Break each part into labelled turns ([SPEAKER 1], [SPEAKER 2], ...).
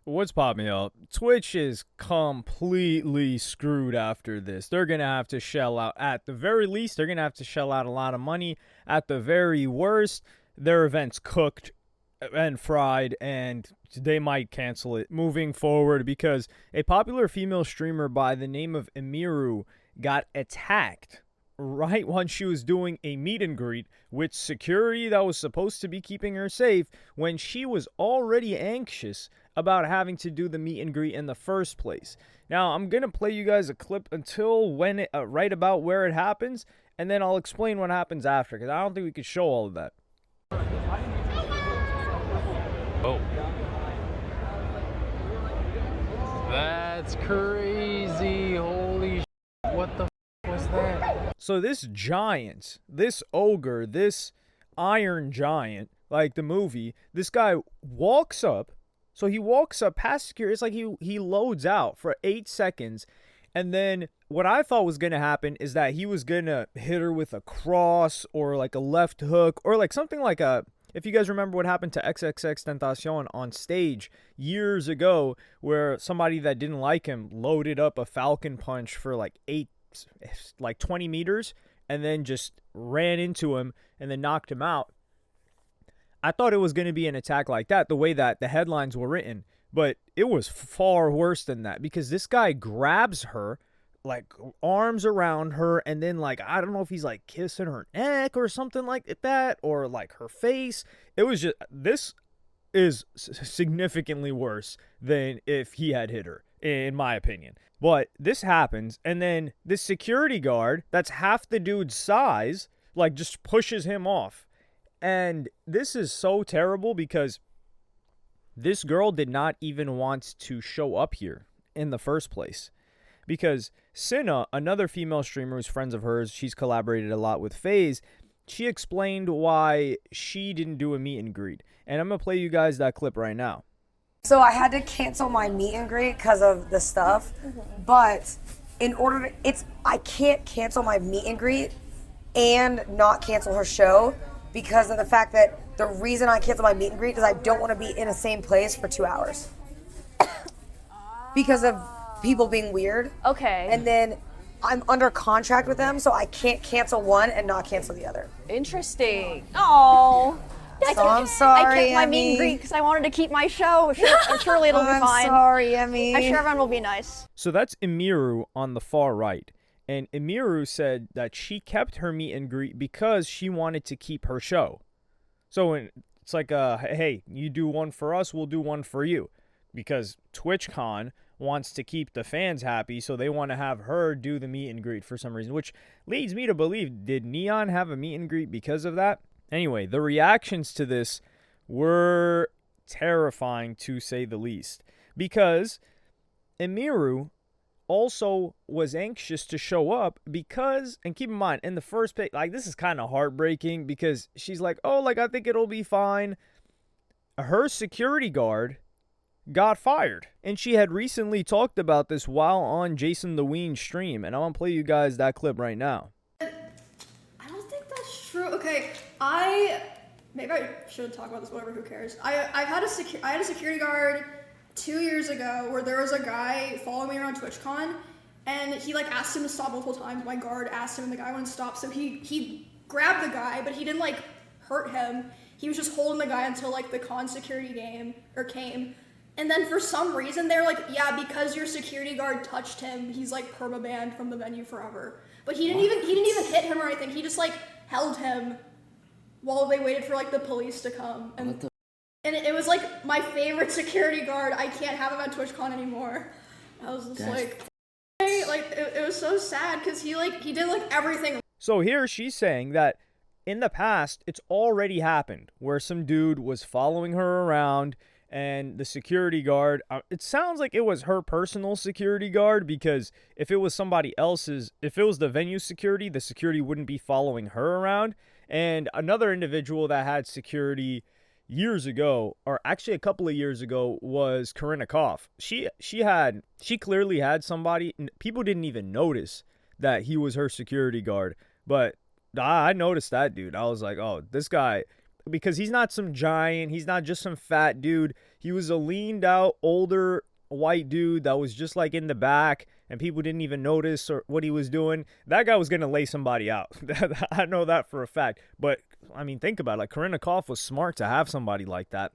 [SPEAKER 1] What's popping up? Twitch is completely screwed after this. They're going to have to shell out, at the very least, they're going to have to shell out a lot of money. At the very worst, their event's cooked and fried, and they might cancel it moving forward because a popular female streamer by the name of Emiru got attacked right when she was doing a meet and greet with security that was supposed to be keeping her safe when she was already anxious about having to do the meet and greet in the first place. Now, I'm going to play you guys a clip until when it, right about where it happens, and then I'll explain what happens after, because I don't think we could show all of that.
[SPEAKER 2] Oh. That's crazy. Holy shit. What the f was that?
[SPEAKER 1] So this giant, this ogre, this iron giant, like the movie, this guy walks up. So he walks up past security. It's like he loads out for 8 seconds. And then what I thought was going to happen is that he was going to hit her with a cross or like a left hook or like something like a... If you guys remember what happened to XXXTentacion on stage years ago, where somebody that didn't like him loaded up a falcon punch for like 20 meters and then just ran into him and then knocked him out. I thought it was going to be an attack like that, the way that the headlines were written. But it was far worse than that because this guy grabs her, like arms around her, and then like, I don't know if he's like kissing her neck or something like that, or like her face. It was just, this is significantly worse than if he had hit her, in my opinion. But this happens, and then this security guard that's half the dude's size, like just pushes him off. And this is so terrible because this girl did not even want to show up here in the first place. Because Cinna, another female streamer who's friends of hers, she's collaborated a lot with FaZe, she explained why she didn't do a meet and greet. And I'm going to play you guys that clip right now.
[SPEAKER 3] So I had to cancel my meet and greet because of the stuff. But in order to, I can't cancel my meet and greet and not cancel her show because of the fact that the reason I cancel my meet and greet is I don't want to be in the same place for 2 hours. Because of people being weird.
[SPEAKER 4] Okay.
[SPEAKER 3] And then I'm under contract with them, so I can't cancel one and not cancel the other.
[SPEAKER 4] Interesting. Oh.
[SPEAKER 3] So I'm sorry,
[SPEAKER 4] I kept my
[SPEAKER 3] Emmy.
[SPEAKER 4] meet and greet because I wanted to keep my show. Surely it'll be fine.
[SPEAKER 3] I'm sorry, Emmy.
[SPEAKER 4] I'm sure everyone will be nice.
[SPEAKER 1] So that's Emiru on the far right. And Emiru said that she kept her meet and greet because she wanted to keep her show. So it's like, hey, you do one for us, we'll do one for you. Because TwitchCon wants to keep the fans happy, so they want to have her do the meet and greet for some reason, which leads me to believe, did Neon have a meet and greet because of that? Anyway, the reactions to this were terrifying, to say the least, because Emiru also was anxious to show up because, and keep in mind, in the first place, like, this is kind of heartbreaking because she's like, oh, like, I think it'll be fine. Her security guard got fired. And she had recently talked about this while on Jason the Ween's stream. And I want to play you guys that clip right now.
[SPEAKER 5] I don't think that's true. Okay, maybe I should talk about this, whatever, who cares. I had a security guard 2 years ago where there was a guy following me around TwitchCon and he like asked him to stop multiple times. My guard asked him and the guy wouldn't stop. So he grabbed the guy, but he didn't like hurt him. He was just holding the guy until like the con security came. And then for some reason, they're like, yeah, because your security guard touched him, he's like perma-banned from the venue forever. But he didn't even hit him or anything. He just like held him while they waited for like the police to come. And it was like my favorite security guard. I can't have him at TwitchCon anymore. I was just like it was so sad because he did like everything.
[SPEAKER 1] So here she's saying that in the past, it's already happened where some dude was following her around. And the security guard, it sounds like it was her personal security guard because if it was somebody else's, if it was the venue security, the security wouldn't be following her around. And another individual that had security years ago, or actually a couple of years ago, was Karina Koff. She clearly had somebody, people didn't even notice that he was her security guard. But I noticed that dude. I was like, oh, this guy, because he's not some giant. He's not just some fat dude. He was a leaned out, older white dude that was just like in the back and people didn't even notice or what he was doing. That guy was going to lay somebody out. I know that for a fact. But, I mean, think about it. Like, Corinna Kopf was smart to have somebody like that.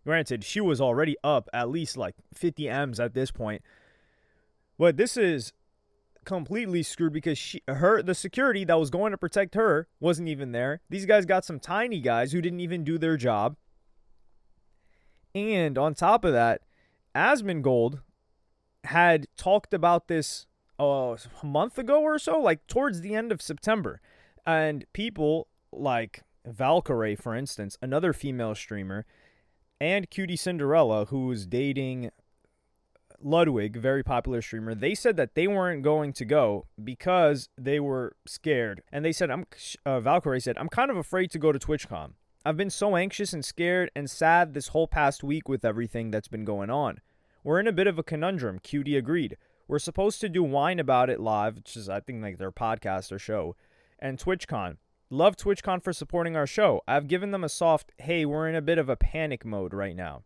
[SPEAKER 1] Granted, she was already up at least like 50 M's at this point. But this is completely screwed because the security that was going to protect her wasn't even there. These guys got some tiny guys who didn't even do their job. And on top of that, Asmongold had talked about this a month ago or so, like towards the end of September. And people like Valkyrae, for instance, another female streamer, and Cutie Cinderella, who was dating Ludwig, very popular streamer, they said that they weren't going to go because they were scared. And they said, Valkyrae said, I'm kind of afraid to go to TwitchCon. I've been so anxious and scared and sad this whole past week with everything that's been going on. We're in a bit of a conundrum, Cutie agreed. We're supposed to do Wine About It live, which is, I think, like their podcast or show, and TwitchCon. Love TwitchCon for supporting our show. I've given them a soft, hey, we're in a bit of a panic mode right now.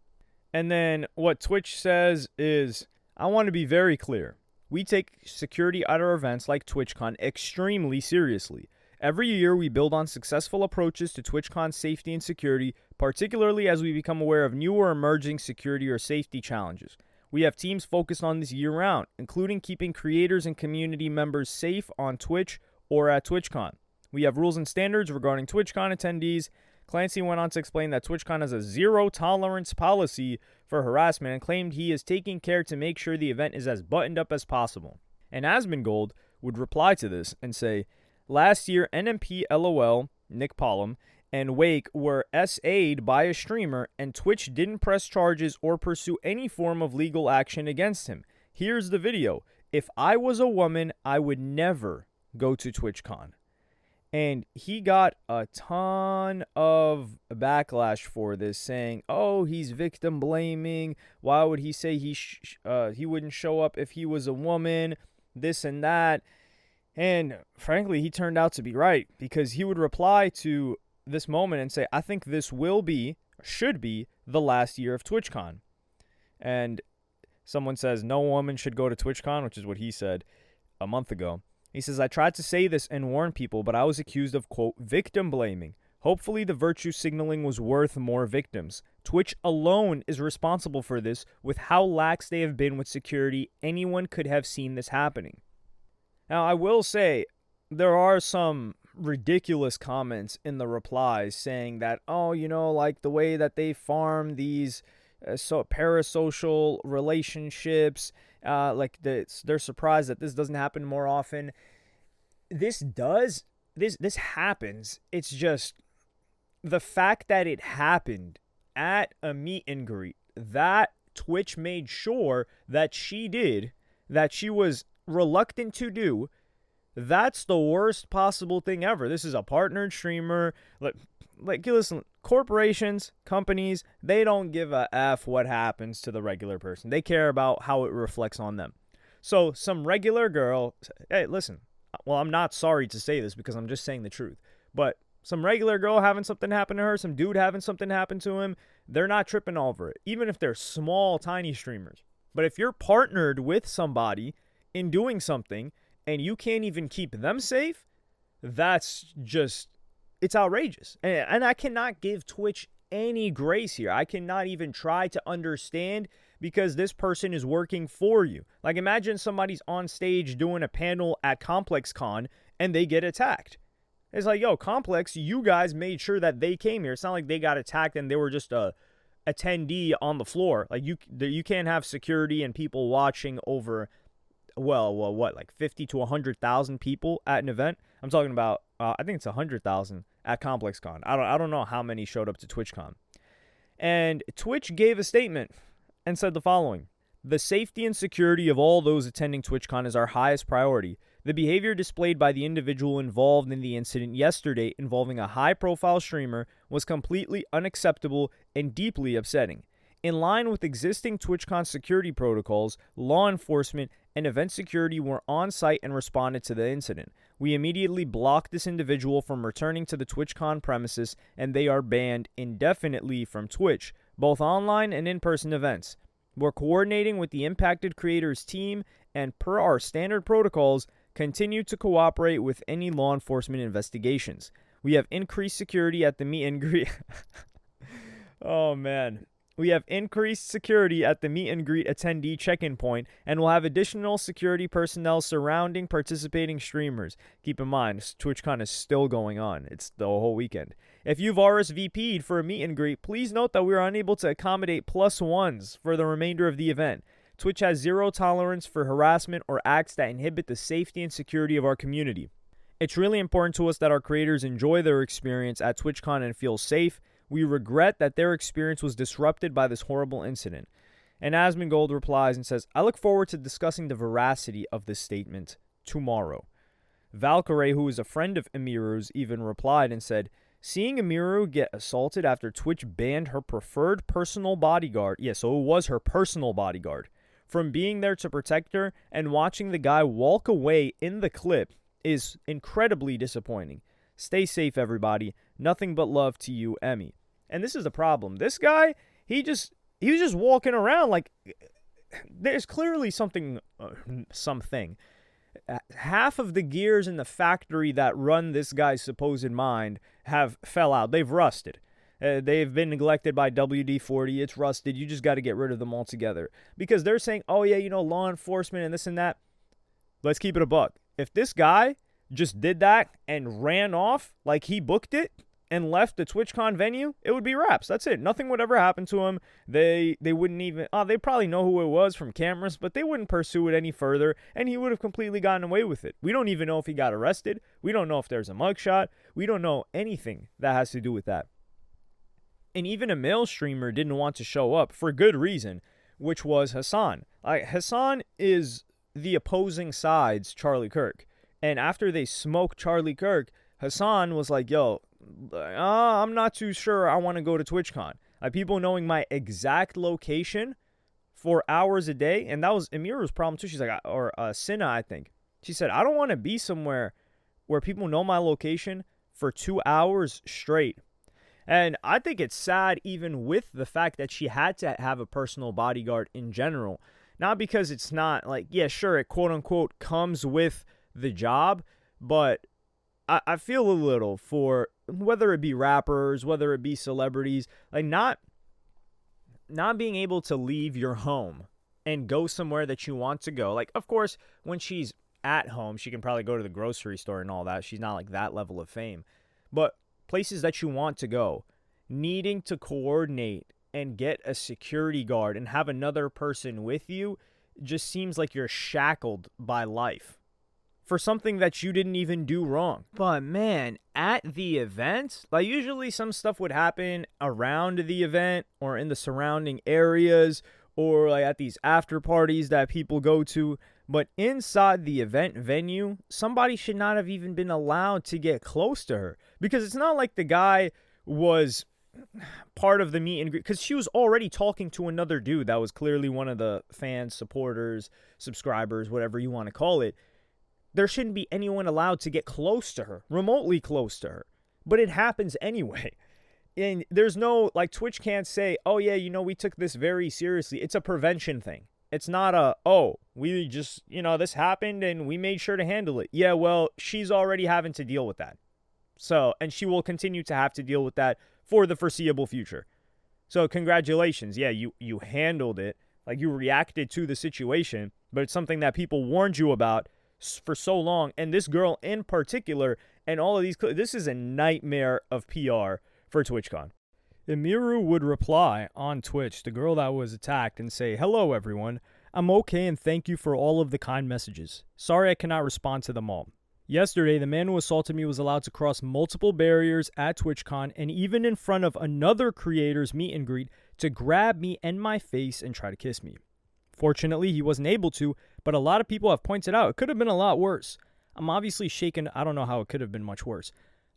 [SPEAKER 1] And then what Twitch says is, I want to be very clear. We take security at our events like TwitchCon extremely seriously. Every year we build on successful approaches to TwitchCon safety and security, particularly as we become aware of new or emerging security or safety challenges. We have teams focused on this year-round, including keeping creators and community members safe on Twitch or at TwitchCon. We have rules and standards regarding TwitchCon attendees. Clancy went on to explain that TwitchCon has a zero-tolerance policy for harassment and claimed he is taking care to make sure the event is as buttoned up as possible. And Asmongold would reply to this and say, last year, NMP, LOL, Nick Pollum, and Wake were SA'd by a streamer, and Twitch didn't press charges or pursue any form of legal action against him. Here's the video. If I was a woman, I would never go to TwitchCon. And he got a ton of backlash for this, saying, oh, he's victim blaming. Why would he say he wouldn't show up if he was a woman? This and that. And frankly, he turned out to be right, because he would reply to this moment and say, I think this should be the last year of TwitchCon. And someone says, no woman should go to TwitchCon, which is what he said a month ago. He says, I tried to say this and warn people, but I was accused of, quote, victim blaming. Hopefully the virtue signaling was worth more victims. Twitch alone is responsible for this. With how lax they have been with security, anyone could have seen this happening. Now, I will say, there are some ridiculous comments in the replies saying that, oh, you know, like the way that they farm these parasocial relationships, they're surprised that this doesn't happen more often. This happens. It's just the fact that it happened at a meet and greet that Twitch made sure that she was reluctant to do. That's the worst possible thing ever. This is a partnered streamer. Like, listen, corporations, companies, they don't give a F what happens to the regular person. They care about how it reflects on them. So some regular girl, hey, listen, well, I'm not sorry to say this because I'm just saying the truth, but some regular girl having something happen to her, some dude having something happen to him, they're not tripping over it, even if they're small, tiny streamers. But if you're partnered with somebody in doing something and you can't even keep them safe, that's just, it's outrageous. And I cannot give Twitch any grace here. I cannot even try to understand, because this person is working for you. Like, imagine somebody's on stage doing a panel at ComplexCon and they get attacked. It's like, yo, Complex, you guys made sure that they came here. It's not like they got attacked and they were just a attendee on the floor. Like, you can't have security and people watching over, what, like 50 to 100,000 people at an event? I'm talking about, I think it's 100,000 at ComplexCon. I don't know how many showed up to TwitchCon. And Twitch gave a statement and said the following: the safety and security of all those attending TwitchCon is our highest priority. The behavior displayed by the individual involved in the incident yesterday involving a high-profile streamer was completely unacceptable and deeply upsetting. In line with existing TwitchCon security protocols, law enforcement and event security were on site and responded to the incident. We immediately blocked this individual from returning to the TwitchCon premises, and they are banned indefinitely from Twitch, both online and in-person events. We're coordinating with the impacted creators team, and per our standard protocols, continue to cooperate with any law enforcement investigations. We have increased security at the meet and greet. Oh, man. We have increased security at the meet and greet attendee check-in point, and we'll have additional security personnel surrounding participating streamers. Keep in mind, TwitchCon is still going on. It's the whole weekend. If you've RSVP'd for a meet and greet, please note that we are unable to accommodate +1s for the remainder of the event. Twitch has zero tolerance for harassment or acts that inhibit the safety and security of our community. It's really important to us that our creators enjoy their experience at TwitchCon and feel safe. We regret that their experience was disrupted by this horrible incident. And Asmongold replies and says, I look forward to discussing the veracity of this statement tomorrow. Valkyrie, who is a friend of Emiru's, even replied and said, seeing Emiru get assaulted after Twitch banned her preferred personal bodyguard, so it was her personal bodyguard, from being there to protect her, and watching the guy walk away in the clip is incredibly disappointing. Stay safe, everybody. Nothing but love to you, Emmy. And this is the problem. This guy, he was just walking around like there's clearly something. Half of the gears in the factory that run this guy's supposed mind have fell out. They've rusted. They've been neglected by WD-40. It's rusted. You just got to get rid of them altogether. Because they're saying, oh, yeah, law enforcement and this and that. Let's keep it a buck. If this guy just did that and ran off like he booked it and left the TwitchCon venue, it would be wraps. That's it. Nothing would ever happen to him. They wouldn't even, they probably know who it was from cameras, but they wouldn't pursue it any further, and he would have completely gotten away with it. We don't even know if he got arrested. We don't know if there's a mugshot. We don't know anything that has to do with that. And even a male streamer didn't want to show up for good reason, which was Hassan. Hassan is the opposing side's Charlie Kirk. And after they smoked Charlie Kirk, Hassan was like, yo, I'm not too sure I want to go to TwitchCon. People knowing my exact location for hours a day, and that was Emiru's problem too. She's like, or Sinna, I think. She said, I don't want to be somewhere where people know my location for 2 hours straight. And I think it's sad even with the fact that she had to have a personal bodyguard in general. Not because it's not like, yeah, sure, it quote unquote comes with the job, but I feel a little for whether it be rappers, whether it be celebrities, like not being able to leave your home and go somewhere that you want to go. Like, of course, when she's at home, she can probably go to the grocery store and all that. She's not like that level of fame. But places that you want to go, needing to coordinate and get a security guard and have another person with you just seems like you're shackled by life for something that you didn't even do wrong. But man, at the event, like usually some stuff would happen around the event or in the surrounding areas or like at these after parties that people go to. But inside the event venue, somebody should not have even been allowed to get close to her, because it's not like the guy was part of the meet and greet, because she was already talking to another dude that was clearly one of the fans, supporters, subscribers, whatever you want to call it. There shouldn't be anyone allowed to get close to her, remotely close to her. But it happens anyway. And there's no, like, Twitch can't say, oh yeah, we took this very seriously. It's a prevention thing. It's not we just, this happened and we made sure to handle it. Yeah, well, she's already having to deal with that. So, and she will continue to have to deal with that for the foreseeable future. So congratulations. Yeah, you handled it. Like, you reacted to the situation, but it's something that people warned you about for so long. And this girl in particular, and all of these, this is a nightmare of PR for TwitchCon. Emiru would reply on Twitch, the girl that was attacked, and say, hello everyone, I'm okay and thank you for all of the kind messages. Sorry I cannot respond to them all. Yesterday, the man who assaulted me was allowed to cross multiple barriers at TwitchCon and even in front of another creator's meet and greet to grab me and my face and try to kiss me. Fortunately, he wasn't able to, but a lot of people have pointed out it could have been a lot worse. I'm obviously shaken. I don't know how it could have been much worse.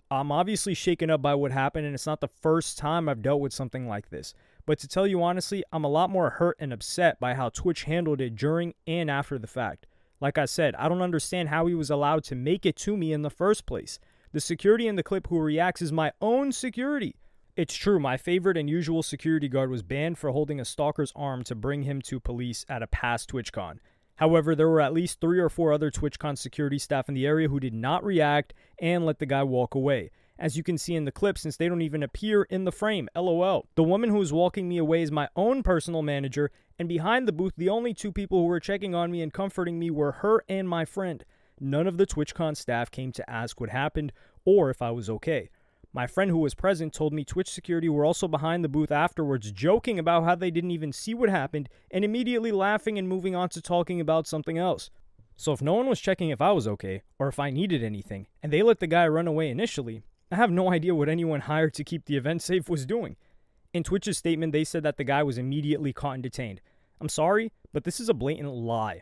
[SPEAKER 1] I'm obviously shaken up by what happened, and it's not the first time I've dealt with something like this. But to tell you honestly, I'm a lot more hurt and upset by how Twitch handled it during and after the fact. Like I said, I don't understand how he was allowed to make it to me in the first place. The security in the clip who reacts is my own security. It's true, my favorite and usual security guard was banned for holding a stalker's arm to bring him to police at a past TwitchCon. However, there were at least 3 or 4 other TwitchCon security staff in the area who did not react and let the guy walk away. As you can see in the clip, since they don't even appear in the frame, LOL. The woman who was walking me away is my own personal manager, and behind the booth, the only 2 people who were checking on me and comforting me were her and my friend. None of the TwitchCon staff came to ask what happened or if I was okay. My friend who was present told me Twitch security were also behind the booth afterwards, joking about how they didn't even see what happened and immediately laughing and moving on to talking about something else. So if no one was checking if I was okay or if I needed anything, and they let the guy run away initially, I have no idea what anyone hired to keep the event safe was doing. In Twitch's statement, they said that the guy was immediately caught and detained. I'm sorry, but this is a blatant lie.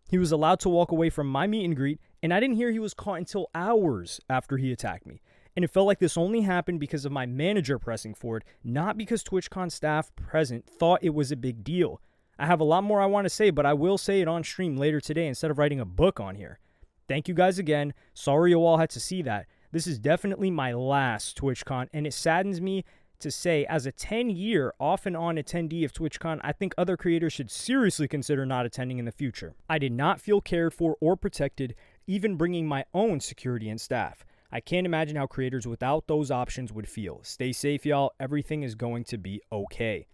[SPEAKER 1] He was allowed to walk away from my meet and greet, and I didn't hear he was caught until hours after he attacked me. And it felt like this only happened because of my manager pressing for it, not because TwitchCon staff present thought it was a big deal. I have a lot more I want to say, but I will say it on stream later today instead of writing a book on here. Thank you guys again. Sorry you all had to see that. This is definitely my last TwitchCon, and it saddens me to say, as a 10-year off and on attendee of TwitchCon, I think other creators should seriously consider not attending in the future. I did not feel cared for or protected, even bringing my own security and staff. I can't imagine how creators without those options would feel. Stay safe, y'all. Everything is going to be okay.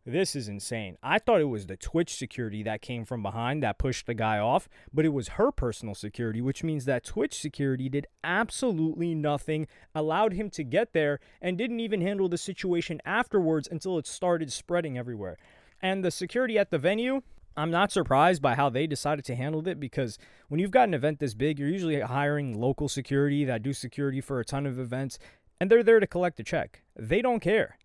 [SPEAKER 1] This is insane. I thought it was the Twitch security that came from behind that pushed the guy off, but it was her personal security, which means that Twitch security did absolutely nothing, allowed him to get there, and didn't even handle the situation afterwards until it started spreading everywhere. And the security at the venue, I'm not surprised by how they decided to handle it, because when you've got an event this big, you're usually hiring local security that do security for a ton of events, and they're there to collect a check. They don't care.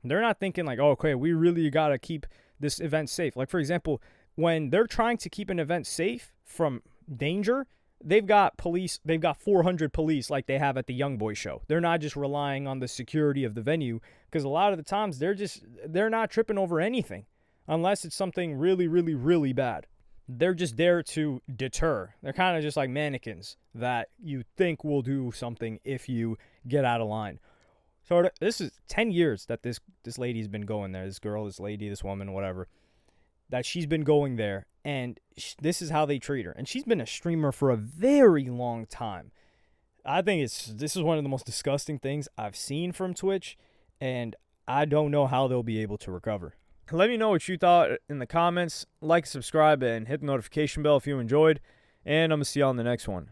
[SPEAKER 1] They're not thinking like, oh, okay, we really got to keep this event safe. Like, for example, when they're trying to keep an event safe from danger, they've got 400 police like they have at the Young Boy show. They're not just relying on the security of the venue, because a lot of the times they're not tripping over anything unless it's something really, really, really bad. They're just there to deter. They're kind of just like mannequins that you think will do something if you get out of line. So this is 10 years that this lady's been going there. This girl, this lady, this woman, whatever, that she's been going there, and this is how they treat her. And she's been a streamer for a very long time. I think this is one of the most disgusting things I've seen from Twitch, and I don't know how they'll be able to recover. Let me know what you thought in the comments. Like, subscribe, and hit the notification bell if you enjoyed. And I'm going to see you on the next one.